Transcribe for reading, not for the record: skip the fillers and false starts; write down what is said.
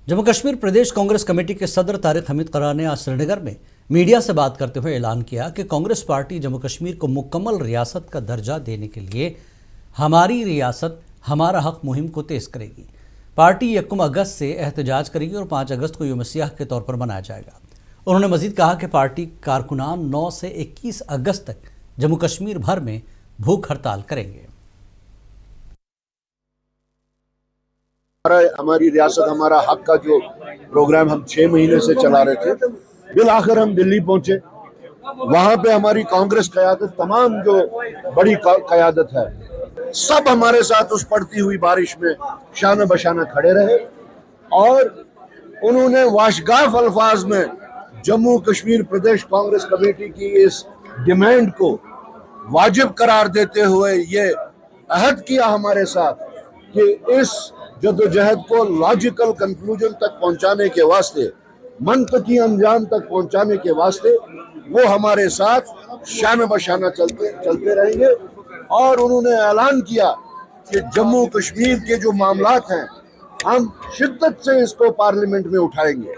जम्मू कश्मीर प्रदेश Congress committee के सदर तारिक हमीद करार ने आज श्रीनगर में मीडिया से बात करते हुए ऐलान किया कि कांग्रेस पार्टी जम्मू कश्मीर को मुकम्मल रियासत का दर्जा देने के लिए हमारी रियासत हमारा हक मुहिम को तेज करेगी। पार्टी 1 अगस्त से एहतजाज करेगी और 5 अगस्त को यौम सियाह के तौर पर मनाया जाएगा। उन्होंने मजीद कहा कि पार्टी कारकुनान 9 से 21 अगस्त तक जम्मू कश्मीर भर में भूख हड़ताल करेंगे। हमारी रियासत हमारा हक का जो प्रोग्राम हम 6 महीने से चला रहे थे, बिल आखिर हम दिल्ली पहुंचे। वहां पे हमारी कांग्रेस क़यादत, तमाम जो बड़ी क़यादत है, सब हमारे साथ उस पड़ती हुई बारिश में शान बशाना खड़े रहे और उन्होंने वाशगाफ अल्फाज में जम्मू कश्मीर प्रदेश कांग्रेस कमेटी की इस डिमांड को वाजिब करार देते हुए ये अहद किया हमारे साथ कि इस जद्दोजहद को लॉजिकल कंक्लूजन तक पहुंचाने के वास्ते, मंतकी अंजाम तक पहुंचाने के वास्ते वो हमारे साथ शान बशाना चलते रहेंगे। और उन्होंने ऐलान किया कि जम्मू कश्मीर के जो मामलात हैं, हम शिद्दत से इसको पार्लियामेंट में उठाएंगे।